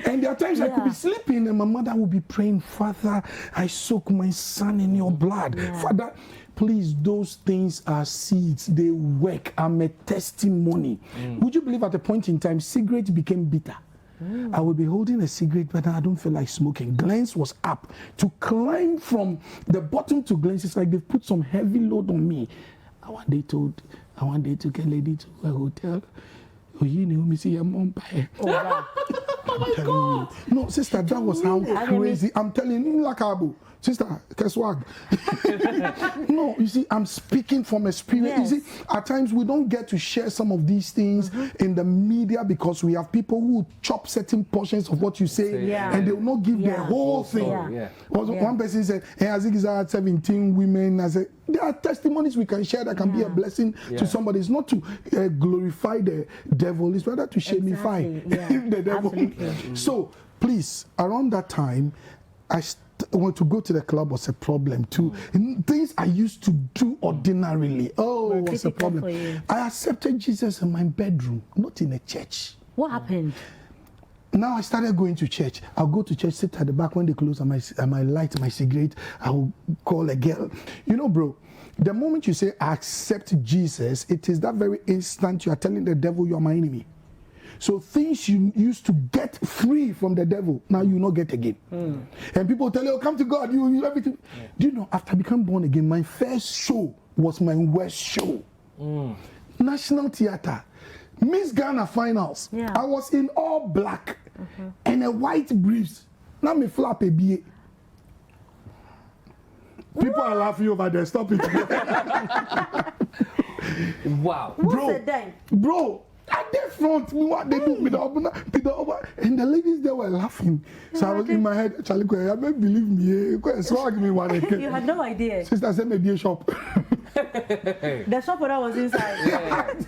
And there are times I could be sleeping and my mother will be praying, "Father, I soak my son in your blood." Father, please, those things are seeds. They work. I'm a testimony. Would you believe at a point in time, cigarette became bitter? I would be holding a cigarette, but I don't feel like smoking. Glens was up. To climb from the bottom to Glens, it's like they've put some heavy load on me. I one day took a lady to a hotel. Oh, you know me, see your mom by. I'm telling you. No, sister, that was how crazy. I'm telling you, Lakabu. Sister, Keswag. No, you see, I'm speaking from experience. You see, at times we don't get to share some of these things in the media because we have people who chop certain portions of what you say and they will not give the whole thing. One person said, "Hey, Azigiza had 17 women." I said, there are testimonies we can share that can be a blessing to somebody. It's not to glorify the devil, it's rather to shamify the devil. So, please, around that time, I want to go to the club was a problem too. Things I used to do ordinarily, was a problem. I accepted Jesus in my bedroom, not in a church. What happened? Now I started going to church. I'll go to church, sit at the back when they close, I might light my cigarette. I will call a girl. You know, bro, the moment you say I accept Jesus, it is that very instant you are telling the devil you are my enemy. So things you used to get free from the devil, now you not get again. And people tell you, "Oh, come to God, you everything." Do you know, after I became born again, my first show was my worst show. National Theatre, Miss Ghana Finals. I was in all black and a white briefs. Now me flap a BA. People are laughing over there. Stop it. Wow. Bro. At the front, me what they do with the and the ladies they were laughing. So I was in my head, Charlie, I don't believe me. Swag me one. You had no idea. Sister said maybe a shop. The shop when I was inside.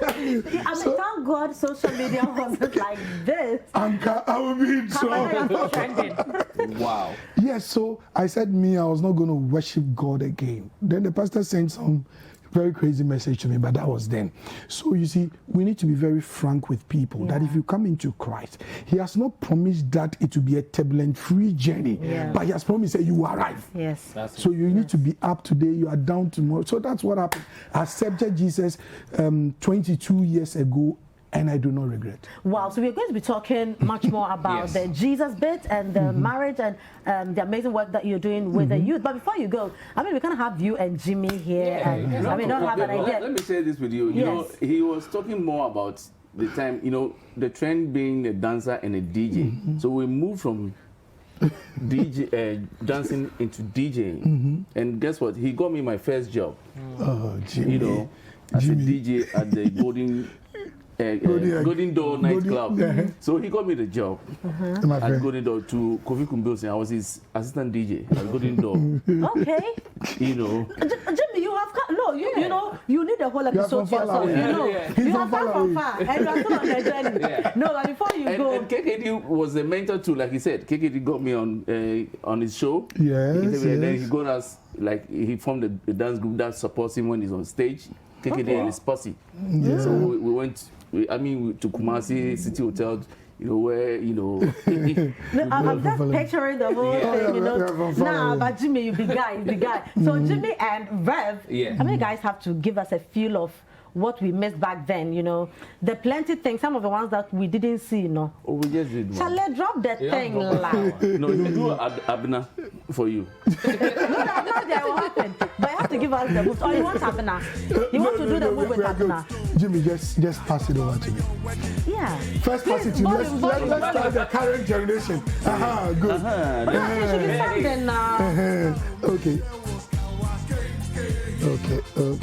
I mean, thank God social media wasn't like this. I will be in trouble. Wow. Yes, so I said I was not going to worship God again. Then the pastor sent some very crazy message to me, but that was then. So you see, we need to be very frank with people that if you come into Christ, He has not promised that it will be a turbulent free journey, but He has promised that you arrive. Yes. So you need to be up today, you are down tomorrow. So that's what happened. I accepted Jesus 22 years ago and I do not regret. Wow, so we're going to be talking much more about the Jesus bit and the marriage and the amazing work that you're doing with the youth. But before you go, I mean, we can have you and Jimmy here. And, I mean, don't have an idea. Let me share this with you. You know, he was talking more about the time, you know, the trend being a dancer and a DJ. So we moved from DJ dancing into DJing. And guess what? He got me my first job. Oh, Jimmy. You know, as a DJ at the Golden Door nightclub. So he got me the job at Golden Door to Kofi Kumbilson. I was his assistant DJ at Golden Door. Okay. You know. Jimmy, you have you know, you need a whole episode to yourself. You know, you have come from far and you are still on the journey. No, but before you go. And KKD was a mentor too, like he said. KKD got me on his show. And then he got us, like, he formed a dance group that supports him when he's on stage. KKD and his posse. So we went. to Kumasi City Hotel, you know, where, you know. I'm just picturing the whole thing, you know. Nah, but Jimmy, you big guy. So Jimmy and Rev, how many guys have to give us a feel of what we missed back then, you know? The plenty things, some of the ones that we didn't see, you know. Oh, we just did one. Shall I drop that thing loud? No, you do Abna for you. No, that's not there, what happened. But you have to give us the moves. Or you want Abna? You want to do the move with Abna? Jimmy, just pass it over to me. Yeah. First pass it to me. Let's start the current generation. Good. But it should be something now. Okay. Okay.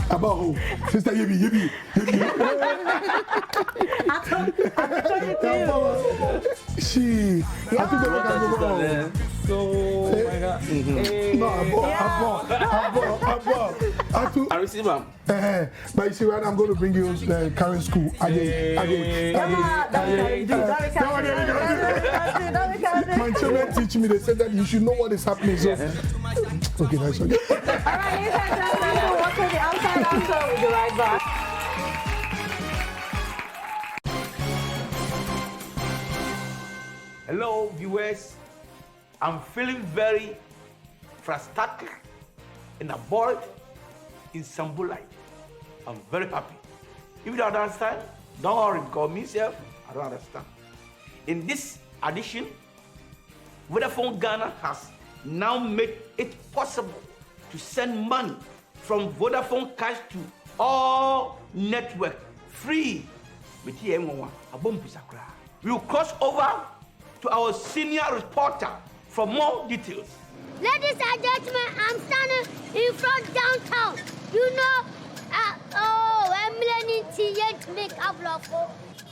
About who? Sister Yibi. She. I think they can go on. So, oh my God. I receive them. But you see, right, I'm going to bring you current school. My children teach me, they said that you should know what is happening. So, okay, that's okay. All right, ladies and gentlemen, we'll walk to the outside answer. We'll be right back. Hello, viewers. I'm feeling very frustrated and bored in Sambulai. I'm very happy. If you don't understand, don't worry, because myself, I don't understand. In this edition, Vodafone Ghana has now made it possible to send money from Vodafone Cash to all network free. We will cross over to our senior reporter for more details. Ladies and gentlemen, I'm standing in front downtown. You know, I'm learning to make a vlog.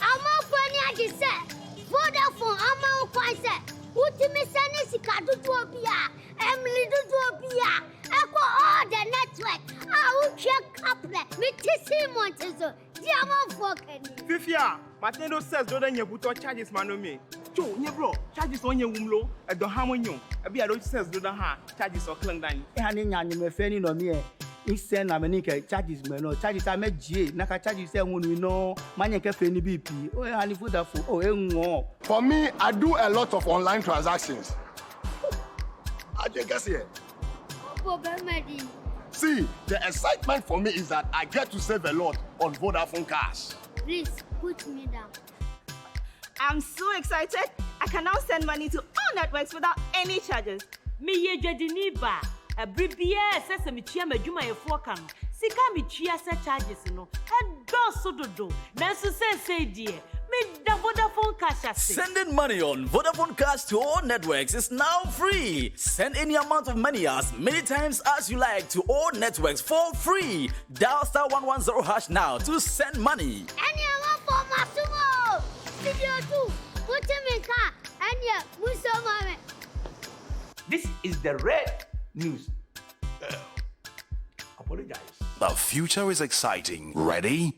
I'm not funny as you said. Vodafone, I'm not quite said. Ultimate Senesika do Topia, Emily do Topia, Echo all the network. I will check up there. Me Tissi Montezo, Diamond Falcon. Fifia, Matendo says, Jordan Yabuto charges Manome. Joe, bro, charges on your wumlo, at the Hamonyon. A be a road says, Jordan Ha, charges or Clandan. Hanning and you may failing on me. Eastern America charges me no charges I met G. Naka charges say when we know money cafe ni BP. Oh, and if Vodafone, For me, I do a lot of online transactions. I guess here. See, the excitement for me is that I get to save a lot on Vodafone Cash. Please put me down. I'm so excited. I can now send money to all networks without any charges. Me ye Jnr. A BBS says me chia me juma ye fokan. Sika me chia se charges no. A do so do. Nanso say dear. Me da Vodafone Cash. Sending money on Vodafone Cash to all networks is now free. Send any amount of money as many times as you like to all networks for free. Dial *110# now to send money. Anyone for Masumo. Video 2. Put him in car. And yeah, Musoma. This is the red news. Apologize. The future is exciting. Ready?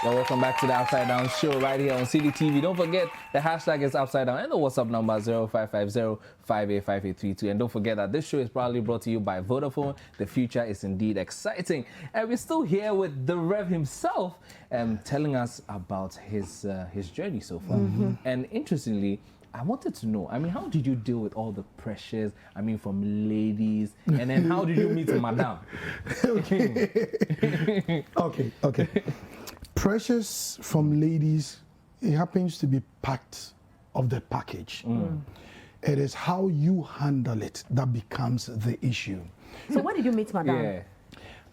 Well, welcome back to the Upside Down Show right here on CDTV. Don't forget the hashtag is Upside Down and the WhatsApp number 0550-585832. And don't forget that this show is proudly brought to you by Vodafone. The future is indeed exciting. And we're still here with the Rev himself telling us about his journey so far. And interestingly, I wanted to know, I mean, how did you deal with all the pressures, I mean, from ladies, and then how did you meet Madame? Okay. Pressures from ladies, it happens to be part of the package. It is how you handle it that becomes the issue. So where did you meet Madame? Yeah.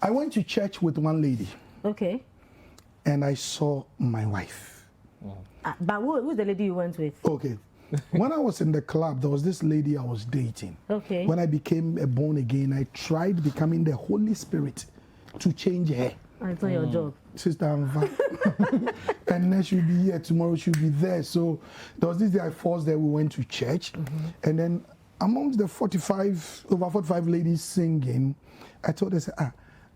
I went to church with one lady. Okay. And I saw my wife. But who's the lady you went with? Okay. When I was in the club, there was this lady I was dating. Okay. When I became a born again, I tried becoming the Holy Spirit to change her. It's not your job. Sister Anva. And then she'll be here, tomorrow she'll be there. So there was this day I forced her, we went to church. And then amongst the over 45 ladies singing, I told her,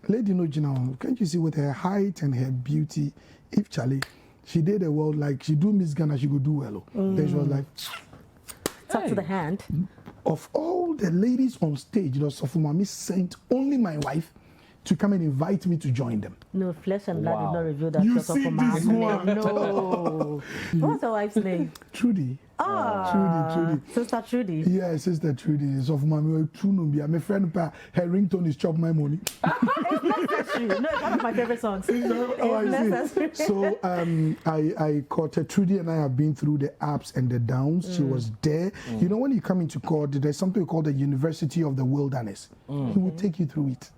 Lady no Jnr, can't you see with her height and her beauty, if Charlie, she did the world like she do Miss Ghana, she could do well. Then she was like, Touch to the hand. Of all the ladies on stage, the Sofumami sent only my wife to come and invite me to join them. No, flesh and blood did not reveal that. You see this one? No. What's her wife's name? Trudy. Trudy. Sister Trudy. Yeah, Sister Trudy. Sofumami, Trudy. My friend, her ringtone is Chop My Money. It's necessary. No, it's one of my favorite songs. It's necessary. So I caught her. Trudy and I have been through the ups and the downs. She was there. You know, when you come into court, there's something called the University of the Wilderness. He will take you through it.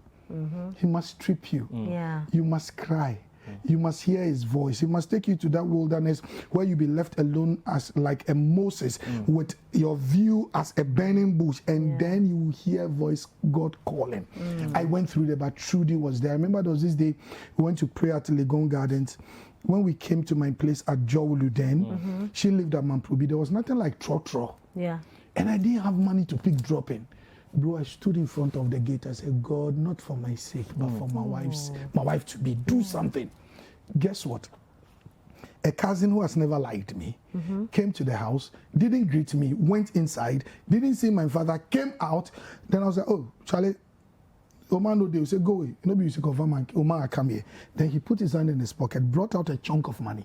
He must strip you. Yeah. You must cry. You must hear his voice. He must take you to that wilderness where you be left alone as like a Moses with your view as a burning bush, and then you will hear voice God calling. I went through there, but Trudy was there. I remember there was this day we went to pray at Legon Gardens. When we came to my place at Jowuluden, she lived at Mamprobi. There was nothing like tro. Yeah. And I didn't have money to pick drop-in. Bro, I stood in front of the gate. I said, God, not for my sake, but for my wife to be, do something. Guess what? A cousin who has never liked me came to the house, didn't greet me, went inside, didn't see my father, came out. Then I was like, oh, Charlie, Oman no day. Said, go away. Nobody used to confirm, Oman, come here. Then he put his hand in his pocket, brought out a chunk of money,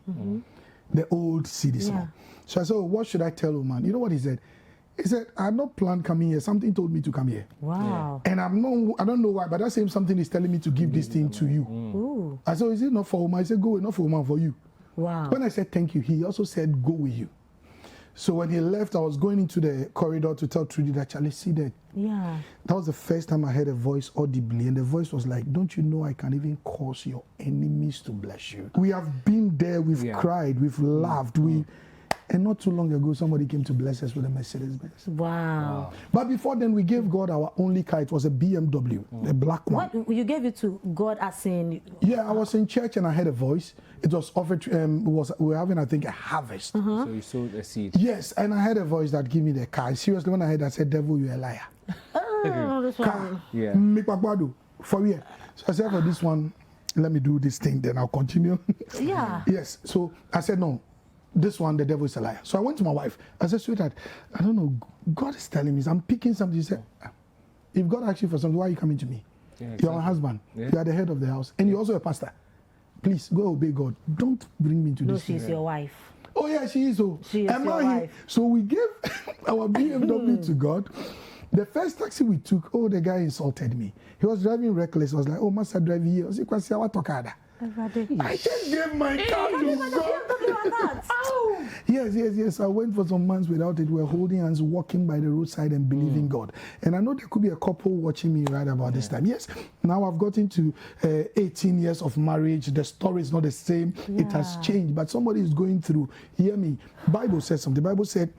the old CDs. Yeah. So I said, oh, what should I tell Oman? You know what he said? He said, I had not planned coming here. Something told me to come here. Wow. And I don't know why, but that same something is telling me to give this thing to you. Ooh. I said, is it not for Oma? He said, go away, not for Oma, for you. Wow. When I said thank you, he also said, go with you. So when he left, I was going into the corridor to tell Trudy that, Charlie, see that. Yeah. That was the first time I heard a voice audibly, and the voice was like, don't you know I can even cause your enemies to bless you? We have been there, we've cried, we've laughed, and not too long ago, somebody came to bless us with a Mercedes-Benz. Wow. But before then, we gave God our only car. It was a BMW, a black one. What, you gave it to God as in? Yeah, I was in church and I heard a voice. It was offered, we were having, I think, a harvest. So you sowed a seed. Yes, and I heard a voice that gave me the car. Seriously, when I heard that, I said, devil, you're a liar. Oh, this car. Yeah. For real. So I said, for this one, let me do this thing, then I'll continue. Yeah. Yes, so I said, no. This one, the devil is a liar. So I went to my wife. I said, sweetheart, I don't know. God is telling me. I'm picking something. She said, if God asks you for something, why are you coming to me? Yeah, exactly. You're my husband. Yeah. You are the head of the house. And you're also a pastor. Please, go obey God. Don't bring me to this. No, she's your wife. Oh, yeah, she is. So. She is your wife. So we gave our BMW to God. The first taxi we took, the guy insulted me. He was driving reckless. I was like, master drive here. I said, I just gave my car to God. Yes. I went for some months without it. We were holding hands, walking by the roadside and believing God. And I know there could be a couple watching me right about this time. Yes, now I've gotten to 18 years of marriage. The story is not the same. Yeah. It has changed, but somebody is going through. Hear me. Bible says something. The Bible said,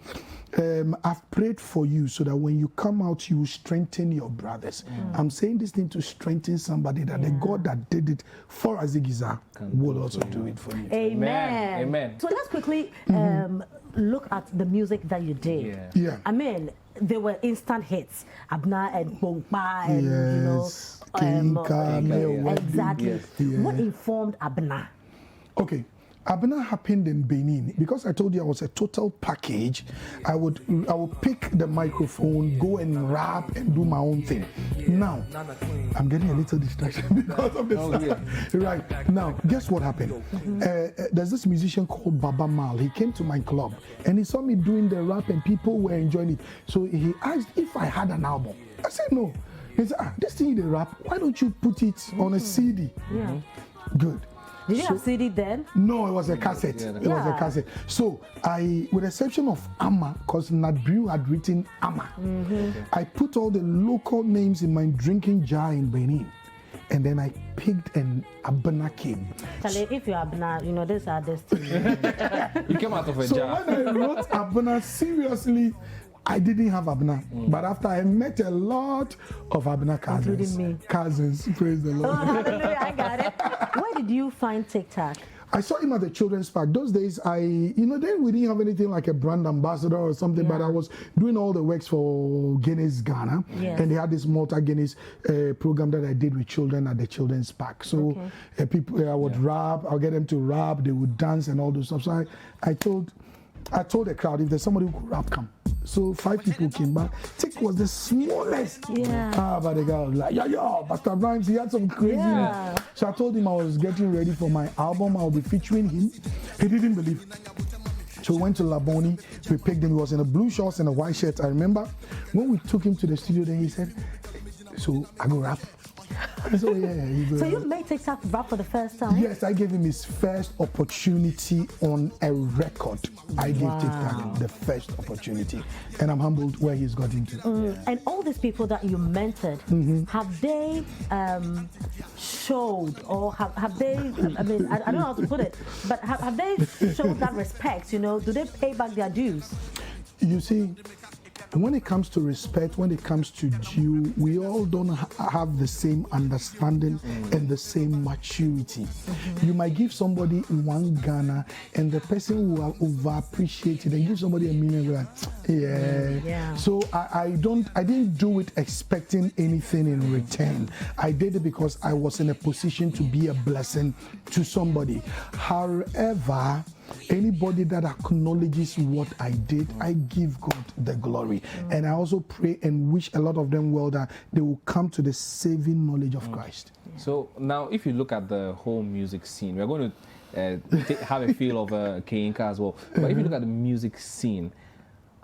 I've prayed for you so that when you come out, you will strengthen your brothers. I'm saying this thing to strengthen somebody, that the God that did it for Azigiza will also do it for you. Amen. Amen. So let's quickly look at the music that you did. Yeah. I mean, there were instant hits. Abna and Bongpa and, you know. Exactly. Yeah. What informed Abna? Okay. Abena happened in Benin because I told you I was a total package. I would pick the microphone, go and rap and do my own thing. Now I'm getting a little distraction because of this. Right now, guess what happened? There's this musician called Baba Mal. He came to my club and he saw me doing the rap and people were enjoying it. So he asked if I had an album. I said no. He said, this thing the rap, why don't you put it on a CD? Yeah. Good. Did you have CD then? No, it was a cassette. It was a cassette. So I, with the exception of Amma, because Nadbrew had written Amma, I put all the local names in my drinking jar in Benin. And then I picked an Abena came. Charlie, if you're Abena, you know, this is our destiny. You came out of a jar. So when I wrote Abena, seriously, I didn't have Abena. But after I met a lot of Abena cousins. Including me. Cousins, praise the Lord. Oh, hallelujah, I got it. Where did you find TikTok? I saw him at the Children's Park. Those days, then we didn't have anything like a brand ambassador or something, but I was doing all the works for Guinness Ghana. Yes. And they had this Guinness program that I did with children at the Children's Park. So people, I would rap, I'll get them to rap, they would dance and all those stuff. So I told the crowd, if there's somebody who could rap, come. So 5 people came back. Tick was the smallest. But the guy was like, yo, Pastor Rhymes, he had some crazy. So I told him I was getting ready for my album. I'll be featuring him. He didn't believe. So we went to Laboni. We picked him. He was in a blue shorts and a white shirt. I remember when we took him to the studio, then he said, so I go rap. So you made TikTok rap for the first time? Yes, I gave him his first opportunity on a record. I gave TikTok the first opportunity, and I'm humbled where he's got into. And all these people that you mentored, have they showed or have they? I mean, I don't know how to put it, but have they showed that respect? You know, do they pay back their dues? You see, when it comes to respect, when it comes to due, we all don't have the same understanding and the same maturity. You might give somebody 1 Ghana and the person will over-appreciate it and give somebody $1 million. Like, So I didn't do it expecting anything in return. I did it because I was in a position to be a blessing to somebody. However, anybody that acknowledges what I did, I give God the glory. And I also pray and wish a lot of them well that they will come to the saving knowledge of Christ. So now if you look at the whole music scene, we're going to have a feel of Keinka as well. But if you look at the music scene,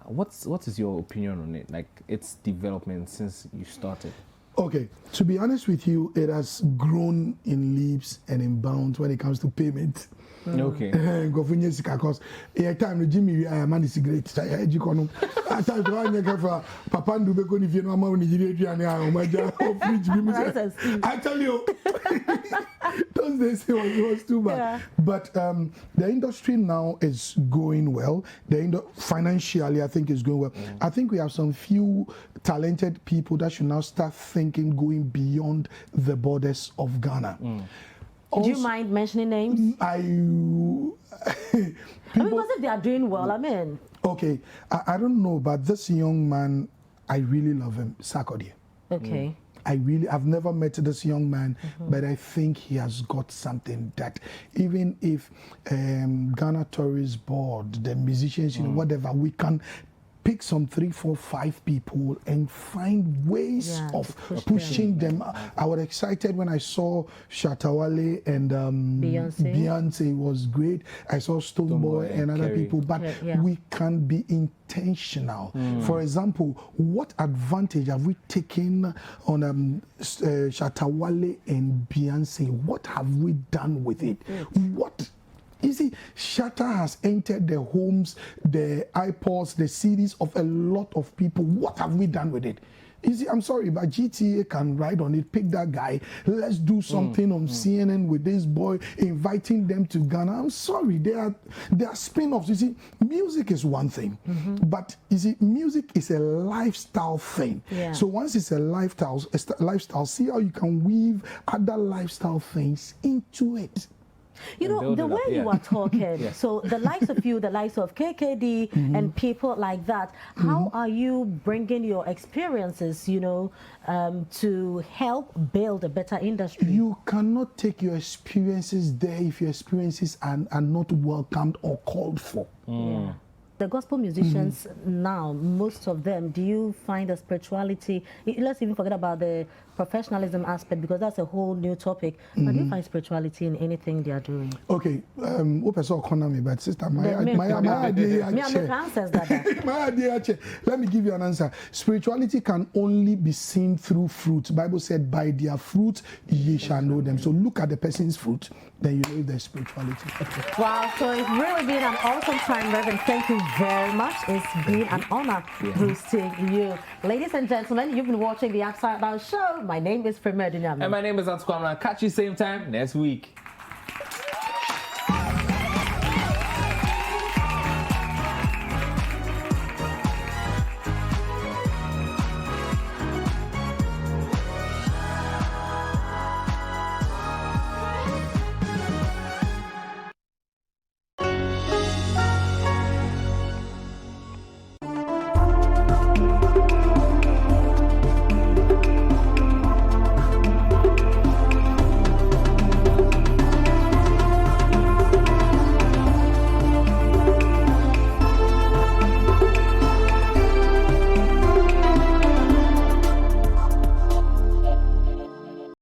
what is your opinion on it? Like its development since you started? Okay, to be honest with you, it has grown in leaps and in bounds when it comes to payment. Okay. Because time Jimmy I am a cigarette. I tell you, those days it was too bad. But the industry now is going well. Financially, I think is going well. I think we have some few talented people that should now start thinking going beyond the borders of Ghana. Do you mind mentioning names? Because if they are doing well, I mean. Okay, I don't know, but this young man, I really love him, Sarkodie. Okay. I've never met this young man, but I think he has got something that even if Ghana Tourist Board, the musicians, whatever, we can pick some 3, 4, 5 people and find ways of pushing them. I was excited when I saw Shatawale and Beyonce was great. I saw Stonebwoy and other people, but we can be intentional. For example, what advantage have we taken on Shatawale and Beyonce? What have we done with it? You see, Shatta has entered the homes, the iPods, the CDs of a lot of people. What have we done with it? You see, I'm sorry, but GTA can ride on it, pick that guy. Let's do something on CNN with this boy, inviting them to Ghana. I'm sorry, there are spin-offs. You see, music is one thing, but you see, music is a lifestyle thing. So once it's a lifestyle, see how you can weave other lifestyle things into it. You know, the way you are talking, so the likes of you, the likes of KKD and people like that, how are you bringing your experiences, you know, to help build a better industry? You cannot take your experiences there if your experiences are not welcomed or called for. Yeah. The gospel musicians now, most of them, do you find the spirituality, let's even forget about the professionalism aspect because that's a whole new topic, but do you find spirituality in anything they are doing? Okay, economy, but sister, my idea, let me give you an answer. Spirituality can only be seen through fruit. Bible said, by their fruit ye shall know them. So look at the person's fruit, then you know if there's spirituality. Wow, so it's really been an awesome time, Reverend. Thank you very much. It's been an honor hosting you. Ladies and gentlemen, you've been watching the Upside Down Show. My name is Frema and my name is Ato Kwamina. Catch you same time next week.